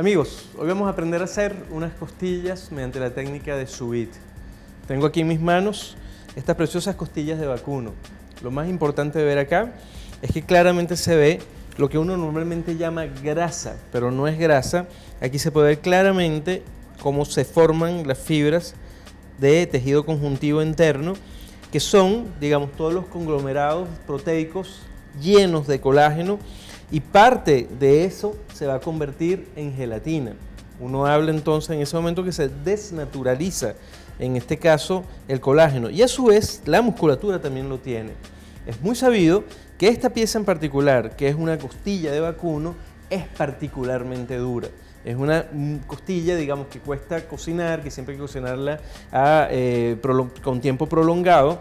Amigos, hoy vamos a aprender a hacer unas costillas mediante la técnica de sous vide. Tengo aquí en mis manos estas preciosas costillas de vacuno. Lo más importante de ver acá es que claramente se ve lo que uno normalmente llama grasa, pero no es grasa. Aquí se puede ver claramente cómo se forman las fibras de tejido conjuntivo interno, que son, digamos, todos los conglomerados proteicos llenos de colágeno, y parte de eso se va a convertir en gelatina. Uno habla entonces en ese momento que se desnaturaliza, en este caso, el colágeno, y a su vez la musculatura también lo tiene. Es muy sabido que esta pieza en particular, que es una costilla de vacuno, es particularmente dura. Es una costilla, digamos, que cuesta cocinar, que siempre hay que cocinarla con tiempo prolongado,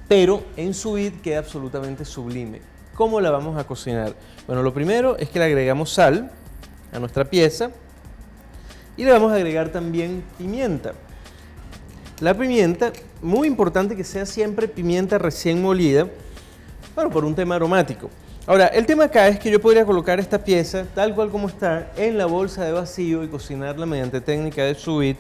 pero en sous vide queda absolutamente sublime. ¿Cómo la vamos a cocinar? Bueno, lo primero es que le agregamos sal a nuestra pieza y le vamos a agregar también pimienta. La pimienta, muy importante que sea siempre pimienta recién molida, bueno, por un tema aromático. Ahora, el tema acá es que yo podría colocar esta pieza tal cual como está en la bolsa de vacío y cocinarla mediante técnica de sous vide,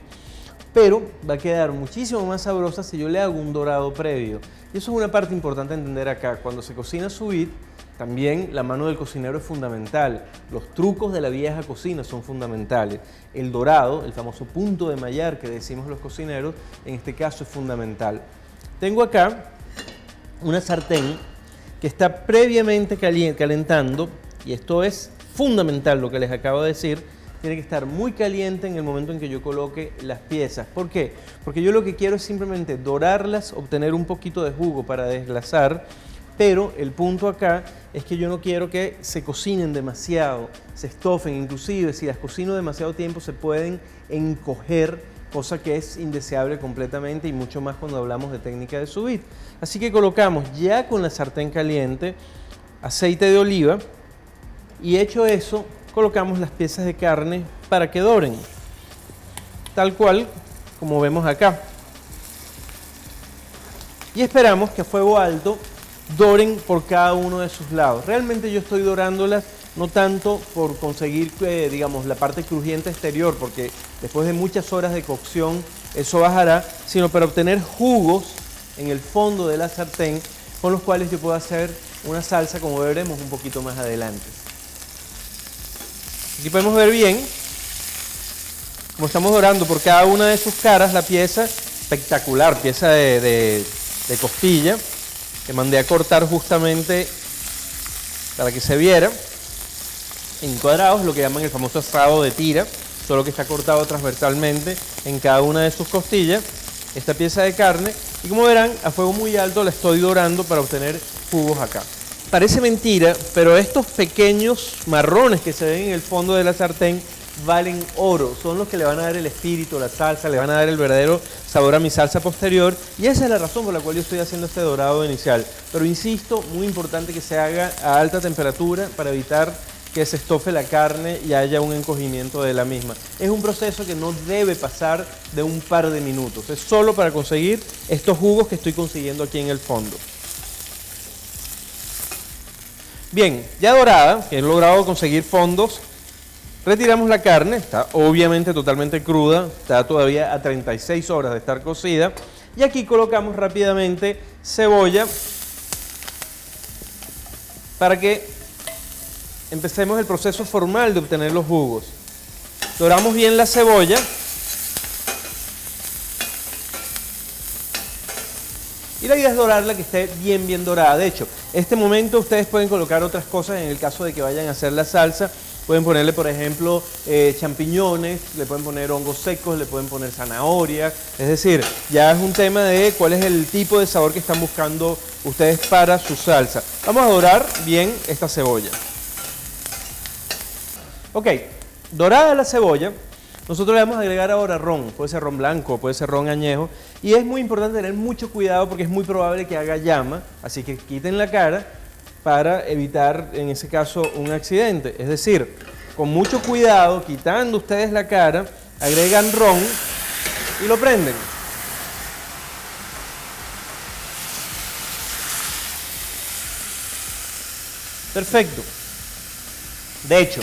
pero va a quedar muchísimo más sabrosa si yo le hago un dorado previo. Y eso es una parte importante a entender acá. Cuando se cocina sous vide, también la mano del cocinero es fundamental. Los trucos de la vieja cocina son fundamentales. El dorado, el famoso punto de mallar que decimos los cocineros, en este caso es fundamental. Tengo acá una sartén que está previamente calentando, y esto es fundamental lo que les acabo de decir. Tiene que estar muy caliente en el momento en que yo coloque las piezas. ¿Por qué? Porque yo lo que quiero es simplemente dorarlas, obtener un poquito de jugo para desglasar, pero el punto acá es que yo no quiero que se cocinen demasiado, se estofen. Inclusive si las cocino demasiado tiempo se pueden encoger, cosa que es indeseable completamente, y mucho más cuando hablamos de técnica de sous vide. Así que colocamos ya con la sartén caliente aceite de oliva, y hecho eso, colocamos las piezas de carne para que doren, tal cual como vemos acá. Y esperamos que a fuego alto doren por cada uno de sus lados. Realmente yo estoy dorándolas no tanto por conseguir, digamos, la parte crujiente exterior, porque después de muchas horas de cocción eso bajará, sino para obtener jugos en el fondo de la sartén con los cuales yo puedo hacer una salsa, como veremos un poquito más adelante. Aquí podemos ver bien como estamos dorando por cada una de sus caras la pieza, espectacular, pieza de costilla, que mandé a cortar justamente para que se viera en cuadrados, lo que llaman el famoso asado de tira, solo que está cortado transversalmente en cada una de sus costillas, esta pieza de carne, y como verán, a fuego muy alto la estoy dorando para obtener jugos acá. Parece mentira, pero estos pequeños marrones que se ven en el fondo de la sartén valen oro, son los que le van a dar el espíritu a la salsa, le van a dar el verdadero sabor a mi salsa posterior, y esa es la razón por la cual yo estoy haciendo este dorado inicial. Pero insisto, muy importante que se haga a alta temperatura para evitar que se estofe la carne y haya un encogimiento de la misma. Es un proceso que no debe pasar de un par de minutos, es solo para conseguir estos jugos que estoy consiguiendo aquí en el fondo. Bien, ya dorada, que he logrado conseguir fondos, retiramos la carne, está obviamente totalmente cruda, está todavía a 36 horas de estar cocida, y aquí colocamos rápidamente cebolla para que empecemos el proceso formal de obtener los jugos. Doramos bien la cebolla y la idea es dorarla que esté bien dorada. De hecho, en este momento ustedes pueden colocar otras cosas en el caso de que vayan a hacer la salsa. Pueden ponerle, por ejemplo, champiñones, le pueden poner hongos secos, le pueden poner zanahoria. Es decir, ya es un tema de cuál es el tipo de sabor que están buscando ustedes para su salsa. Vamos a dorar bien esta cebolla. Ok, dorada la cebolla, nosotros le vamos a agregar ahora ron. Puede ser ron blanco, puede ser ron añejo. Y es muy importante tener mucho cuidado porque es muy probable que haga llama. Así que quiten la cara para evitar, en ese caso, un accidente. Es decir, con mucho cuidado, quitando ustedes la cara, agregan ron y lo prenden. Perfecto. De hecho,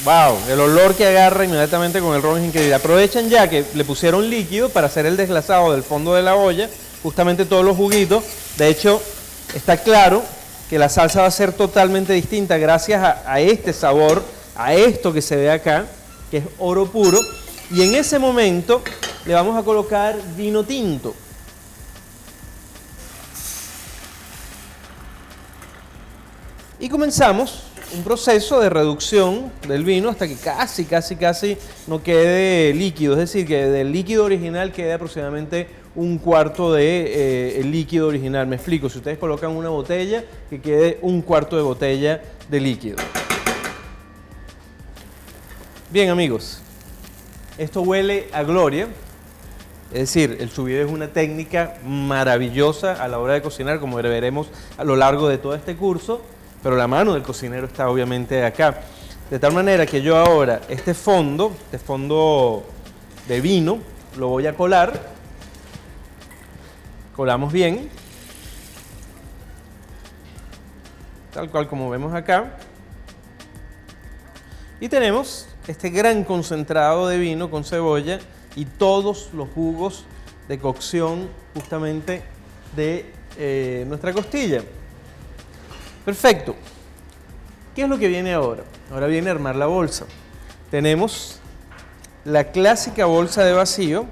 Wow, el olor que agarra inmediatamente con el ron es increíble. Aprovechan ya que le pusieron líquido para hacer el desglasado del fondo de la olla, justamente todos los juguitos. De hecho, está claro que la salsa va a ser totalmente distinta gracias a este sabor, a esto que se ve acá, que es oro puro. Y en ese momento le vamos a colocar vino tinto. Y comenzamos un proceso de reducción del vino hasta que casi no quede líquido. Es decir, que del líquido original quede aproximadamente un cuarto de el líquido original. Me explico, si ustedes colocan una botella, que quede un cuarto de botella de líquido. Bien, amigos, esto huele a gloria. Es decir, el sous vide es una técnica maravillosa a la hora de cocinar, como veremos a lo largo de todo este curso, pero la mano del cocinero está obviamente acá. De tal manera que yo ahora este fondo de vino, lo voy a colar. Colamos bien, tal cual como vemos acá. Y tenemos este gran concentrado de vino con cebolla y todos los jugos de cocción justamente de nuestra costilla. Perfecto. ¿Qué es lo que viene ahora? Ahora viene a armar la bolsa. Tenemos la clásica bolsa de vacío.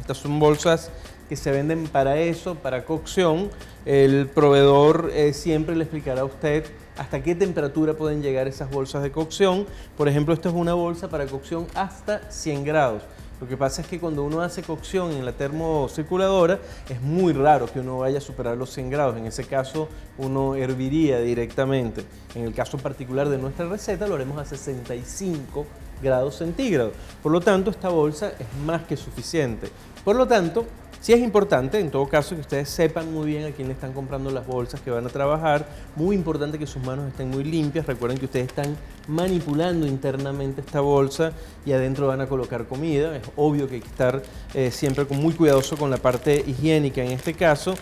Estas son bolsas que se venden para eso, para cocción. El proveedor siempre le explicará a usted hasta qué temperatura pueden llegar esas bolsas de cocción. Por ejemplo, esta es una bolsa para cocción hasta 100 grados. Lo que pasa es que cuando uno hace cocción en la termocirculadora es muy raro que uno vaya a superar los 100 grados. En ese caso uno herviría directamente. En el caso particular de nuestra receta lo haremos a 65 grados centígrados. Por lo tanto, esta bolsa es más que suficiente. Por lo tanto, sí es importante, en todo caso, que ustedes sepan muy bien a quién le están comprando las bolsas que van a trabajar. Muy importante que sus manos estén muy limpias. Recuerden que ustedes están manipulando internamente esta bolsa y adentro van a colocar comida. Es obvio que hay que estar siempre muy cuidadoso con la parte higiénica en este caso.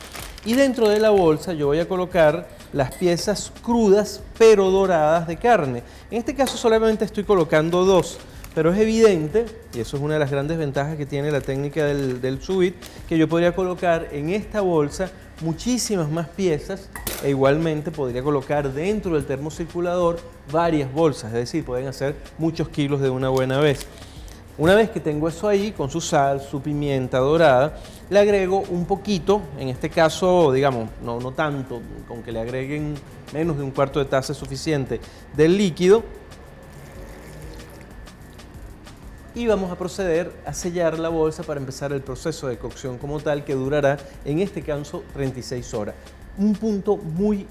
Y dentro de la bolsa yo voy a colocar las piezas crudas pero doradas de carne. En este caso solamente estoy colocando dos. Pero es evidente, y eso es una de las grandes ventajas que tiene la técnica del sous vide, que yo podría colocar en esta bolsa muchísimas más piezas e igualmente podría colocar dentro del termocirculador varias bolsas, es decir, pueden hacer muchos kilos de una buena vez. Una vez que tengo eso ahí, con su sal, su pimienta dorada, le agrego un poquito, en este caso, digamos, no tanto, con que le agreguen menos de un cuarto de taza es suficiente del líquido. Y vamos a proceder a sellar la bolsa para empezar el proceso de cocción como tal, que durará en este caso 36 horas. Un punto muy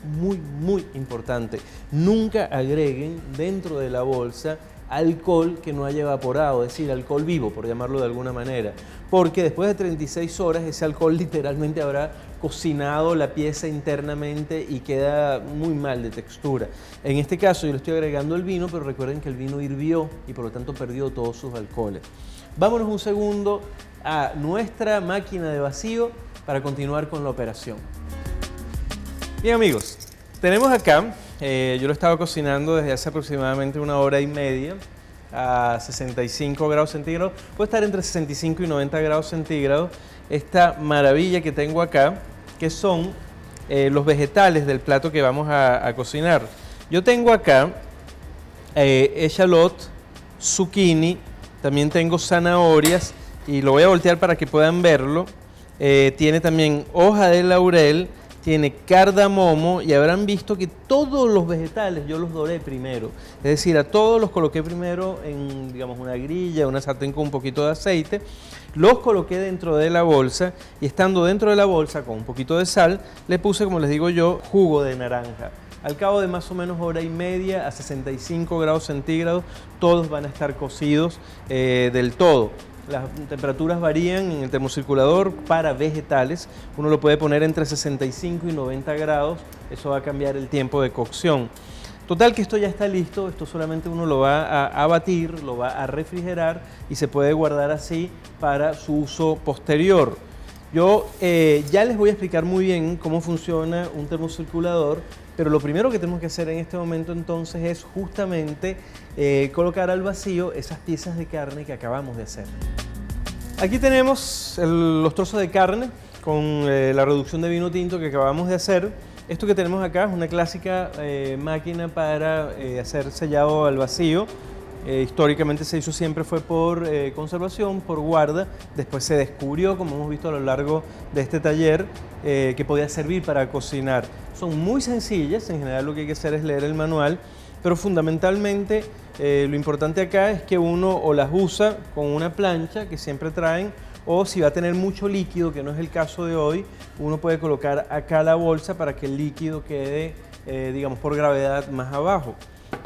importante, nunca agreguen dentro de la bolsa alcohol que no haya evaporado, es decir, alcohol vivo, por llamarlo de alguna manera, porque después de 36 horas ese alcohol literalmente habrá cocinado la pieza internamente y queda muy mal de textura. En este caso yo le estoy agregando el vino, pero recuerden que el vino hirvió y por lo tanto perdió todos sus alcoholes. Vámonos un segundo a nuestra máquina de vacío para continuar con la operación. Bien, amigos, tenemos acá, yo lo estaba cocinando desde hace aproximadamente 1 hora y media a 65 grados centígrados, puede estar entre 65 y 90 grados centígrados, esta maravilla que tengo acá, que son los vegetales del plato que vamos a cocinar. Yo tengo acá echalot, zucchini, también tengo zanahorias y lo voy a voltear para que puedan verlo. Tiene también hoja de laurel, tiene cardamomo y habrán visto que todos los vegetales yo los doré primero. Es decir, a todos los coloqué primero en, digamos, una grilla, una sartén con un poquito de aceite. Los coloqué dentro de la bolsa y estando dentro de la bolsa con un poquito de sal, le puse, como les digo yo, jugo de naranja. Al cabo de más o menos 1 hora y media a 65 grados centígrados, todos van a estar cocidos del todo. Las temperaturas varían en el termocirculador para vegetales. Uno lo puede poner entre 65 y 90 grados. Eso va a cambiar el tiempo de cocción. Total que esto ya está listo. Esto solamente uno lo va a batir, lo va a refrigerar y se puede guardar así para su uso posterior. Yo ya les voy a explicar muy bien cómo funciona un termocirculador, pero lo primero que tenemos que hacer en este momento entonces es justamente colocar al vacío esas piezas de carne que acabamos de hacer. Aquí tenemos los trozos de carne con la reducción de vino tinto que acabamos de hacer. Esto que tenemos acá es una clásica máquina para hacer sellado al vacío. Históricamente se hizo siempre fue por conservación, por guarda. Después se descubrió, como hemos visto a lo largo de este taller, que podía servir para cocinar. Son muy sencillas, en general lo que hay que hacer es leer el manual, pero fundamentalmente lo importante acá es que uno o las usa con una plancha que siempre traen, o si va a tener mucho líquido, que no es el caso de hoy, uno puede colocar acá la bolsa para que el líquido quede, digamos, por gravedad más abajo.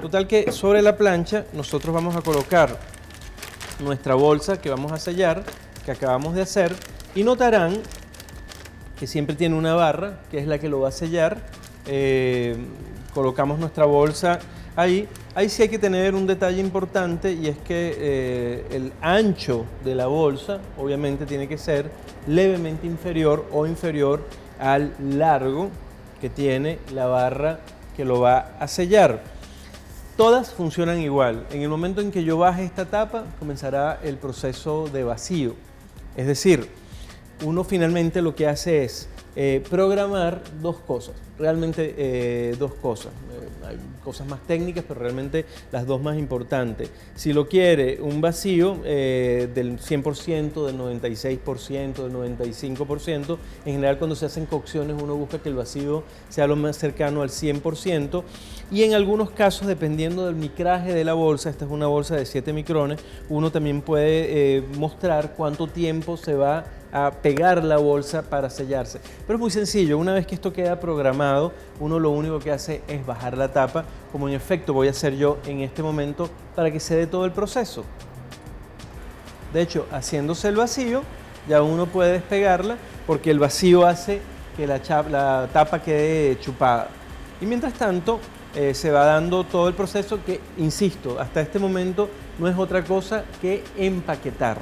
Total que sobre la plancha nosotros vamos a colocar nuestra bolsa que vamos a sellar, que acabamos de hacer, y notarán que siempre tiene una barra, que es la que lo va a sellar. Colocamos nuestra bolsa ahí. Ahí sí hay que tener un detalle importante, y es que el ancho de la bolsa obviamente tiene que ser levemente inferior o inferior al largo que tiene la barra que lo va a sellar. Todas funcionan igual. En el momento en que yo baje esta tapa, comenzará el proceso de vacío. Es decir, uno finalmente lo que hace es programar dos cosas, realmente dos cosas. Hay cosas más técnicas, pero realmente las dos más importantes. Si lo quiere un vacío del 100%, del 96%, del 95%, en general cuando se hacen cocciones uno busca que el vacío sea lo más cercano al 100%, y en algunos casos, dependiendo del micraje de la bolsa, esta es una bolsa de 7 micrones, uno también puede mostrar cuánto tiempo se va a pegar la bolsa para sellarse. Pero es muy sencillo, una vez que esto queda programado, uno lo único que hace es bajar la tapa, como en efecto voy a hacer yo en este momento, para que se dé todo el proceso. De hecho, haciéndose el vacío, ya uno puede despegarla, porque el vacío hace que la tapa quede chupada. Y mientras tanto, se va dando todo el proceso que, insisto, hasta este momento no es otra cosa que empaquetar.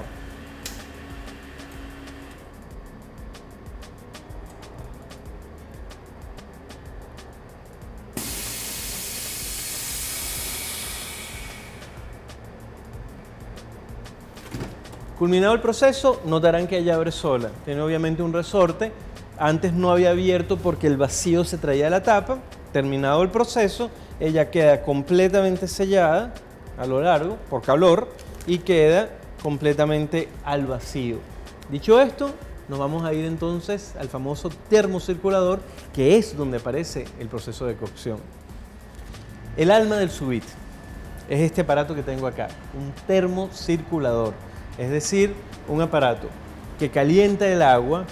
Culminado el proceso, notarán que ella abre sola. Tiene obviamente un resorte. Antes no había abierto porque el vacío se traía a la tapa. Terminado el proceso, ella queda completamente sellada a lo largo por calor y queda completamente al vacío. Dicho esto, nos vamos a ir entonces al famoso termocirculador, que es donde aparece el proceso de cocción. El alma del sous vide es este aparato que tengo acá, un termocirculador. Es decir, un aparato que calienta el agua,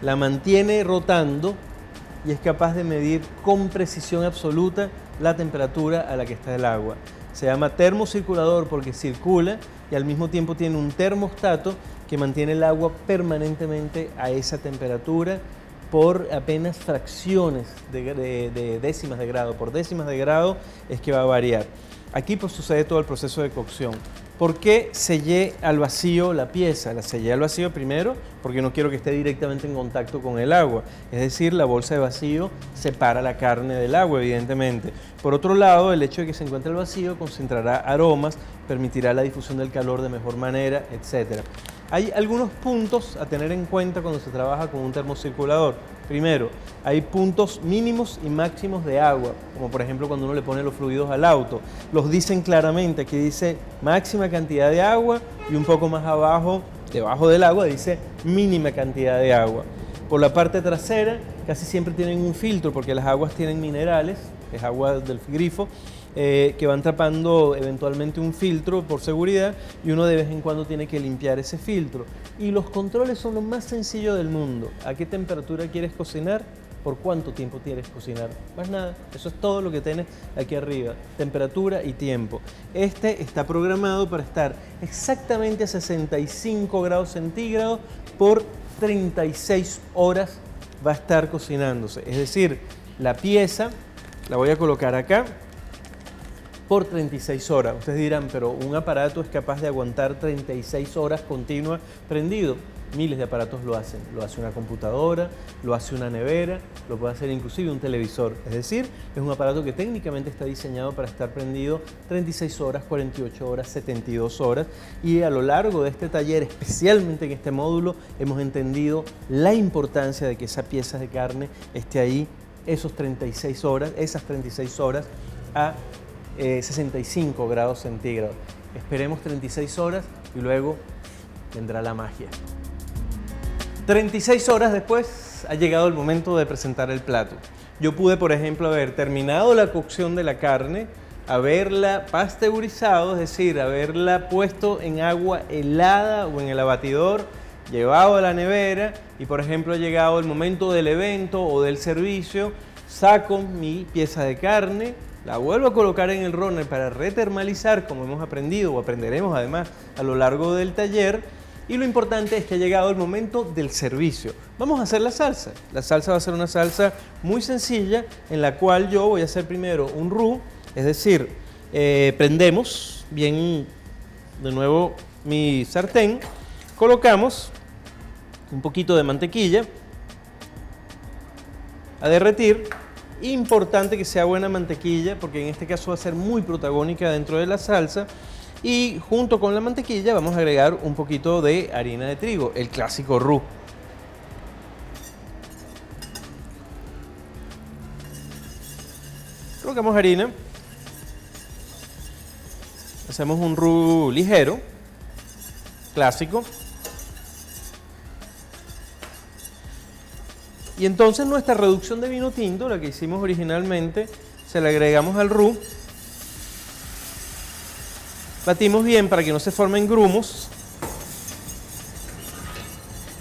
la mantiene rotando y es capaz de medir con precisión absoluta la temperatura a la que está el agua. Se llama termocirculador porque circula y al mismo tiempo tiene un termostato que mantiene el agua permanentemente a esa temperatura por apenas fracciones de décimas de grado. Por décimas de grado es que va a variar. Aquí pues sucede todo el proceso de cocción. ¿Por qué sellé al vacío la pieza? La sellé al vacío primero porque no quiero que esté directamente en contacto con el agua. Es decir, la bolsa de vacío separa la carne del agua, evidentemente. Por otro lado, el hecho de que se encuentre el vacío concentrará aromas, permitirá la difusión del calor de mejor manera, etc. Hay algunos puntos a tener en cuenta cuando se trabaja con un termocirculador. Primero, hay puntos mínimos y máximos de agua, como por ejemplo cuando uno le pone los fluidos al auto. Los dicen claramente, aquí dice máxima cantidad de agua y un poco más abajo, debajo del agua, dice mínima cantidad de agua. Por la parte trasera casi siempre tienen un filtro porque las aguas tienen minerales, es agua del grifo, que van tapando eventualmente un filtro por seguridad y uno de vez en cuando tiene que limpiar ese filtro. Y los controles son lo más sencillo del mundo. ¿A qué temperatura quieres cocinar? ¿Por cuánto tiempo quieres cocinar? Más nada, eso es todo lo que tienes aquí arriba, temperatura y tiempo. Este está programado para estar exactamente a 65 grados centígrados por 36 horas va a estar cocinándose. Es decir, la pieza la voy a colocar acá por 36 horas. Ustedes dirán, pero un aparato es capaz de aguantar 36 horas continuas prendido. miles de aparatos lo hacen. Lo hace una computadora, lo hace una nevera, lo puede hacer inclusive un televisor. Es decir, es un aparato que técnicamente está diseñado para estar prendido 36 horas, 48 horas, 72 horas. Y a lo largo de este taller, especialmente en este módulo, hemos entendido la importancia de que esa pieza de carne esté ahí esas 36 horas a 65 grados centígrados. Esperemos 36 horas y luego vendrá la magia. 36 horas después ha llegado el momento de presentar el plato. Yo pude, por ejemplo, haber terminado la cocción de la carne, haberla pasteurizado, es decir, haberla puesto en agua helada o en el abatidor, llevado a la nevera y, por ejemplo, ha llegado el momento del evento o del servicio, saco mi pieza de carne, la vuelvo a colocar en el runner para retermalizar, como hemos aprendido o aprenderemos además a lo largo del taller. Y lo importante es que ha llegado el momento del servicio. Vamos a hacer la salsa. La salsa va a ser una salsa muy sencilla en la cual yo voy a hacer primero un roux, es decir, prendemos bien de nuevo mi sartén, colocamos un poquito de mantequilla a derretir. Importante que sea buena mantequilla porque en este caso va a ser muy protagónica dentro de la salsa. Y junto con la mantequilla vamos a agregar un poquito de harina de trigo, el clásico roux. Colocamos harina. Hacemos un roux ligero, clásico. Y entonces nuestra reducción de vino tinto, la que hicimos originalmente, se la agregamos al roux. Batimos bien para que no se formen grumos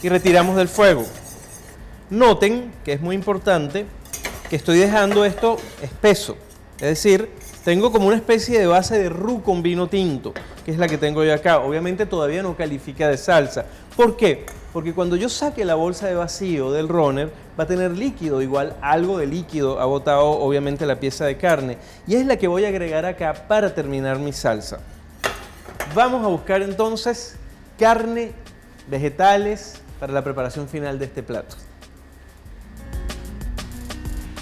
y retiramos del fuego. Noten que es muy importante que estoy dejando esto espeso, es decir, tengo como una especie de base de roux con vino tinto, que es la que tengo yo acá. Obviamente todavía no califica de salsa. ¿Por qué? Porque cuando yo saque la bolsa de vacío del runner, va a tener líquido, igual algo de líquido ha botado obviamente la pieza de carne, y es la que voy a agregar acá para terminar mi salsa. Vamos a buscar entonces carne, vegetales para la preparación final de este plato.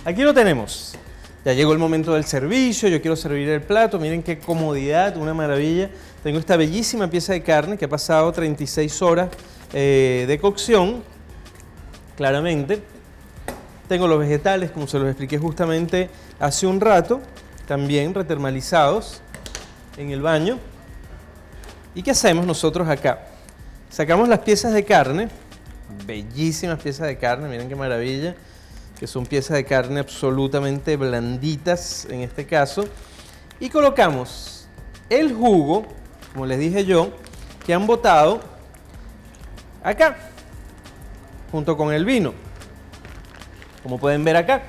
Aquí lo tenemos. Ya llegó el momento del servicio, yo quiero servir el plato. Miren qué comodidad, una maravilla. Tengo esta bellísima pieza de carne que ha pasado 36 horas de cocción, claramente. Tengo los vegetales, como se los expliqué justamente hace un rato, también retermalizados en el baño. ¿Y qué hacemos nosotros acá? Sacamos las piezas de carne, bellísimas piezas de carne, miren qué maravilla, que son piezas de carne absolutamente blanditas en este caso, y colocamos el jugo, como les dije yo, que han botado acá, junto con el vino, como pueden ver acá.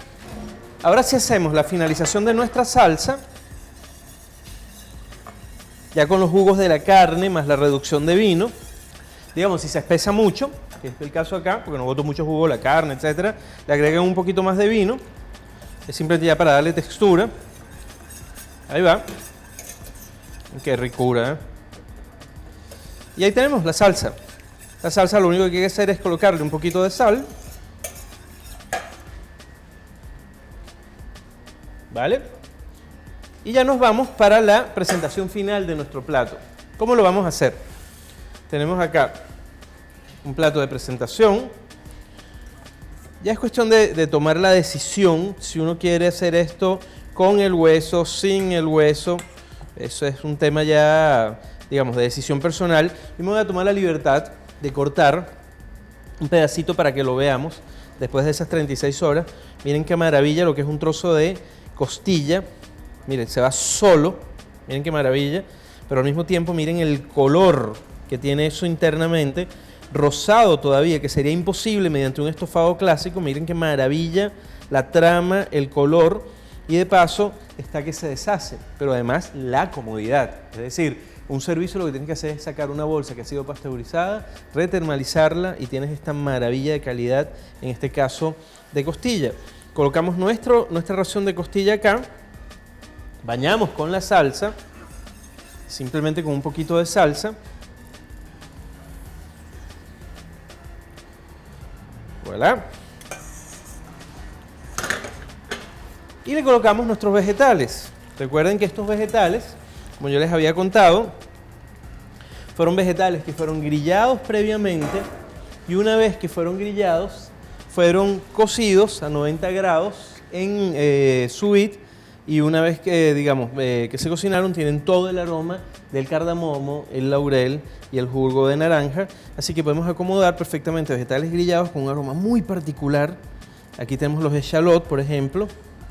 Ahora sí hacemos la finalización de nuestra salsa, ya con los jugos de la carne más la reducción de vino. Digamos, si se espesa mucho, que es el caso acá, porque no boto mucho jugo la carne, etcétera, le agregan un poquito más de vino. Es simplemente ya para darle textura. Ahí va. Qué ricura, ¿eh? Y ahí tenemos la salsa. La salsa lo único que hay que hacer es colocarle un poquito de sal. ¿Vale? Y ya nos vamos para la presentación final de nuestro plato. ¿Cómo lo vamos a hacer? Tenemos acá un plato de presentación. Ya es cuestión de tomar la decisión si uno quiere hacer esto con el hueso, sin el hueso. Eso es un tema ya, digamos, de decisión personal. Y me voy a tomar la libertad de cortar un pedacito para que lo veamos después de esas 36 horas. Miren qué maravilla lo que es un trozo de costilla. Miren, se va solo, miren qué maravilla, pero al mismo tiempo miren el color que tiene eso internamente, rosado todavía, que sería imposible mediante un estofado clásico. Miren qué maravilla la trama, el color, y de paso está que se deshace, pero además la comodidad. Es decir, un servicio lo que tienes que hacer es sacar una bolsa que ha sido pasteurizada, retermalizarla y tienes esta maravilla de calidad, en este caso de costilla. Colocamos nuestra ración de costilla acá. Bañamos con la salsa, simplemente con un poquito de salsa. Voilà. Y le colocamos nuestros vegetales. Recuerden que estos vegetales, como yo les había contado, fueron vegetales que fueron grillados previamente y una vez que fueron grillados, fueron cocidos a 90 grados en sous vide y una vez que, digamos, que se cocinaron, tienen todo el aroma del cardamomo, el laurel y el jugo de naranja. Así que podemos acomodar perfectamente vegetales grillados con un aroma muy particular. Aquí tenemos los echalot, por ejemplo,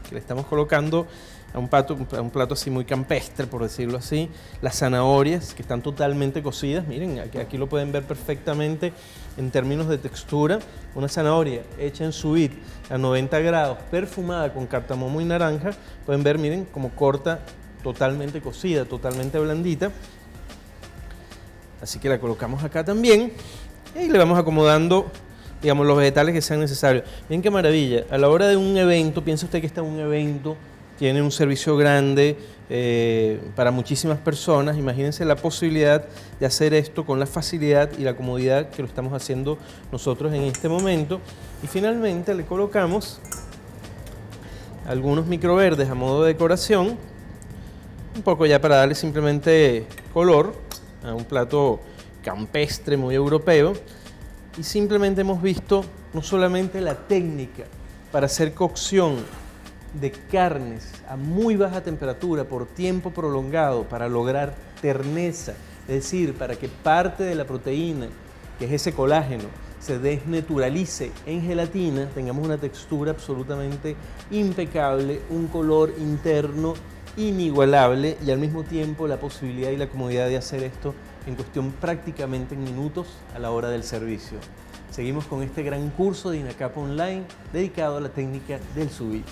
que le estamos colocando a un plato así muy campestre, por decirlo así. Las zanahorias, que están totalmente cocidas. Miren, aquí lo pueden ver perfectamente en términos de textura. Una zanahoria hecha en sous vide a 90 grados, perfumada con cardamomo y naranja. Pueden ver, miren, cómo corta totalmente cocida, totalmente blandita. Así que la colocamos acá también. Y le vamos acomodando, digamos, los vegetales que sean necesarios. Miren qué maravilla. A la hora de un evento, piensa usted que está en un evento, tiene un servicio grande para muchísimas personas. Imagínense la posibilidad de hacer esto con la facilidad y la comodidad que lo estamos haciendo nosotros en este momento. Y finalmente le colocamos algunos microverdes a modo de decoración, un poco ya para darle simplemente color a un plato campestre muy europeo. Y simplemente hemos visto no solamente la técnica para hacer cocción de carnes a muy baja temperatura por tiempo prolongado para lograr terneza, es decir, para que parte de la proteína, que es ese colágeno, se desnaturalice en gelatina, tengamos una textura absolutamente impecable, un color interno inigualable y al mismo tiempo la posibilidad y la comodidad de hacer esto en cuestión prácticamente en minutos a la hora del servicio. Seguimos con este gran curso de INACAP Online dedicado a la técnica del sous vide.